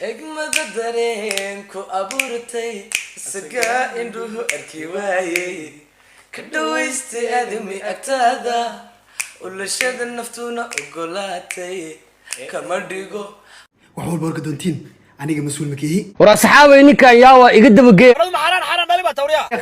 أجمد الدرين كو أبورتي سقا إنه أركواي كدويستي أدمي أكتادا ولا شاد النفتونا أقولاتي كمرديغو وحول بارك دونتين أنا مسؤول مكيه ورا صحابي نيكا ياوا يقدم جي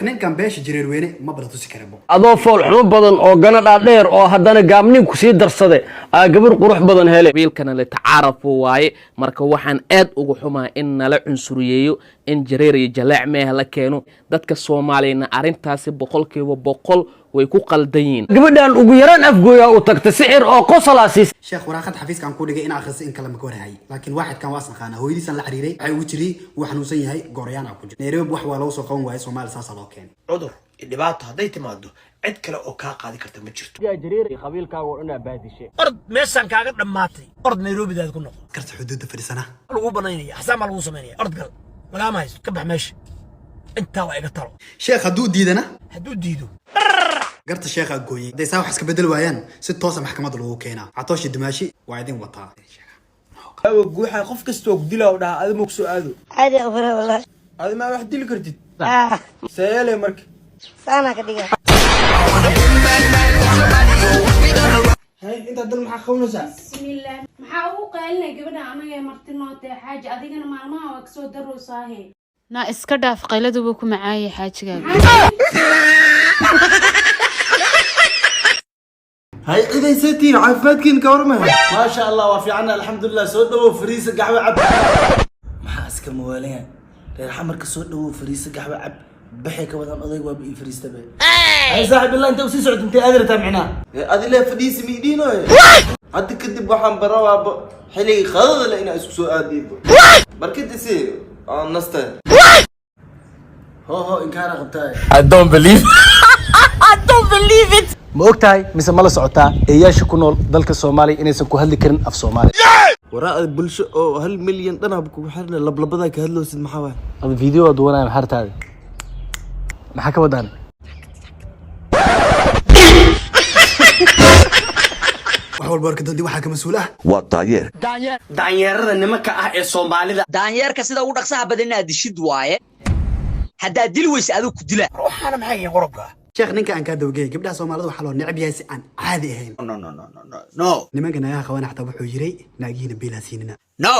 ninkan beesha jireer weyne ma balato si karabo adoo fool xumo badan oo ganadha dheer oo haddana gaabnin ku sii darsaday aa gabar qurux badan hele wiilkana la tacaarufo waaye marka waxaan aad ugu xumaa in nala cunsuriyeeyo in jireer iyo jalaac meeh la keeno dadka Soomaaliyeena arintaasi 100% way ku qaldan yihiin gabadhan ugu yaraan afgooya u tagtay sixir oo qosolaasiis sheekh waraaqad xafiiska aan ku dhigay in akhriso in kala ma gorahay laakiin waxa kan waas naqaana hooyadiisan la xiriiray waxay ugu jiray uu xanuunsan yahay goorayaan ku jiro Nairobi wax waa loo soo qaban waayay Soomaali saas loo keen cudur dhibaato haday timaado cid kale oo ka qaadi karta ma jirto yaa jireer qabiilkaaga oo dhan baadishay ord meeshan kaaga dhamaatay ord Nairobi daad ku noqo karta xuduudda fadhisana lagu banaynaya xasaam lagu sameeyay ord gal laga ma haysto ka bax meesha inta waa iga talo sheekh haduu diidana haduu diido قرت الشيخ أقوي ده يساوي حسك بدل ويان ست توصل محكمة الوكينا عطوش الدماشي وعيدين وطا أو جوحة خف كستوك دلا وده هذا مكسو هذا عادي أخبره والله هذا ما واحد دل كردت سيالي مرك سانا كديجا هاي أنت هذا المحا خونسا بسم الله محاو قالنا قبلنا أنا يا مرتين حاجة أدينا ما وكسو درو صاحي نا إسكدا في قيلده بكو معاي حاجة هاي إذا ستين عفاتكين كورمه ما شاء الله وفي عنا الحمد لله سود وفريس قحوة عب محاسك موالين غير حمر كسود وفريس قحوة عب بحيك بدن أضيق وبي فريس تبع هاي صاحب الله أنت وسي سعود أنت قادر تابعنا هذه لا فريس ميدينه هاد كدب وحن برا حلي خذ لقينا اسمه سؤال بركد يصير نسته هو إن كان غبتاي I don't believe I don't believe it ma ogtahay mise ma la socotaa eeyaasha ku nool dalka Soomaaliya inaysan ku hadli karin af Soomaali waraa bulsho oo 1 milyan dhanab ku xirna lablabada ka hadloosid maxaa waa ad video duwanay maxartaada maxaa ka wadaan وحول بارك دونتين waxa ka mas'uul ah waa daayeer daanyarada nimanka ah ee Soomaalida daanyarka sida ugu dhaqsaha badan aad dishid waaye hadaa dil weys adigu ku dila waxana maxay yihiin qorobka sheekh ninka aan ka dawgay gabdhaha Soomaalida waxa loo necb yahay si aan caadi ahayn no nimanka naga qaban xataa wuxuu yiray naagiina beelasiinina no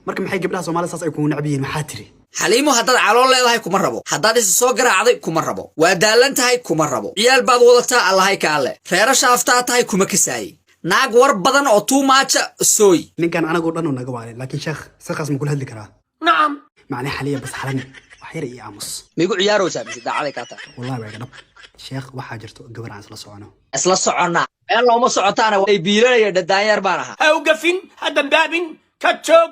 marka maxay gabdhaha Soomaalida saas ay ku necb yihiin maxaa tiri xaliimo haddaad calool leedahay kuma rabo haddaad is soo garaacday kuma rabo waa daalan tahay kuma rabo ciyaal baad wadataa allahay ka alle reerasha aftaa tahay kuma kasaayay naag war badan oo too much sooy ninkan anagu dhan naga waalay laakiin sheekh saxas ma kula hadli karaa nacam macna xaliya bas xalan waxyar iyo aamus migu ciyaarowsaa mise daacada ka taa wallahi way gadab sheekh waxa jirto gabar aan isla socona meel looma socotaana way biilanaya daanyar baan ahaa ha u gafin hadan baabin ka joog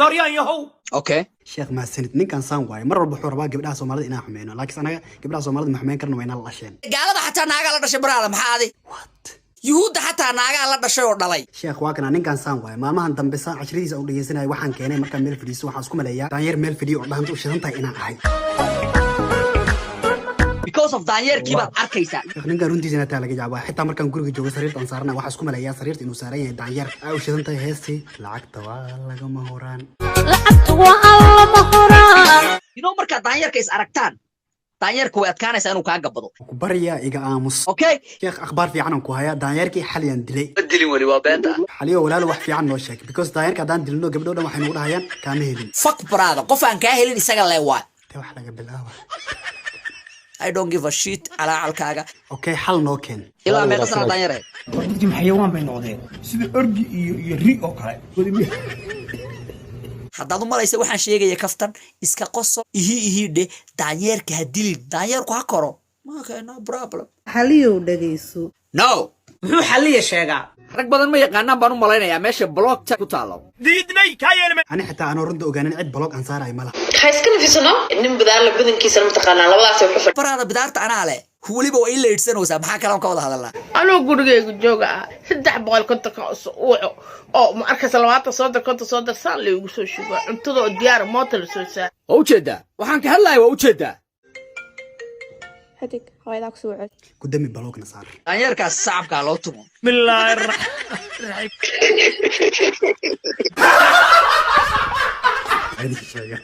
maryan yahow okay sheekh ma sanid ninkan saan waay mar walba wuxuu rabaa gabdhaha Soomaalida inaan xumeeno laakiin anaga gabdhaha Soomaalida ma xumeyn karno wayna la dhasheen gaalada xataa naaga la dhashay baraada maxaa adi what yuhuudda xataa naaga la dhashay oo dhalay sheekh waa kana ninkan saan waay maalmahan dambe saan cashriisa u dhageysanayo waxaan keenay marka meel fadhiiso waxaan isku maleeyaa daanyar meel fadhiyo oo dhaanta u shidan tahay inaan ahay because of daanyar kiba arkaysa ninkan runtiisana taa laga jawaabaa xitaa markaan guriga joogo sariirta aan saarnaa waxaan isku maleeyaa sariirta inuu saaran yahay daanyar ay u shidan tahay heestii lacagta waa lagama horaan marka daanyarka is aragtaan daanyarku way adkaanaysaa inuu kaa gabado ku bariya iga aamus okay sheekh akhbaar fiican ku haya daanyarkii xaliyan dilay dilin wali waa beenta xaliyo walaal wax fiican noo sheeg because daanyarka hadaan dilno gabdho dhan waxay nagu dhahayaan kaama helin fuck brother qof aan kaa helin isaga leewa te wax laga bilaabo I don't give a shit ala alkaaga okay xal noo keen ilaa meeqa sana daanyare dadkii xayawaan bay noqdeen sida orgi iyo ri oo kale haddaad u malaysa waxaan sheegaya kaftan iska qoso ihi dhe daanyarka ha dilin daanyarku ha koro ma no problem xaliyo dhageyso no muxuu xaliya sheegaa rag badan ma yaqaanaan baan u malaynayaa meesha block ku taalo diidnay ka yeelma ani xitaa aan runta ogaanin cid block aan saaray mala iska nafisano nin badaal badankiisa ma taqaanaa labadaas ay ku barada bidaarta anaa leh waliba waa in la idsanaysaa maxaa kale ka wada hadalnaa anoo gurigeyga jooga ah 350 ka oo ma arkaysa 20 soo darsaan la igu soo shugo cuntada oo diyaar mootar soo saa oo jeeda waxaan ka hadlayaa waa u jeeda هديك هاي ذاك سوعد قدامي بلوك نصار daanyarkaas sacabka loo tumo bismillahir rahmanir rahim هذه الشيء.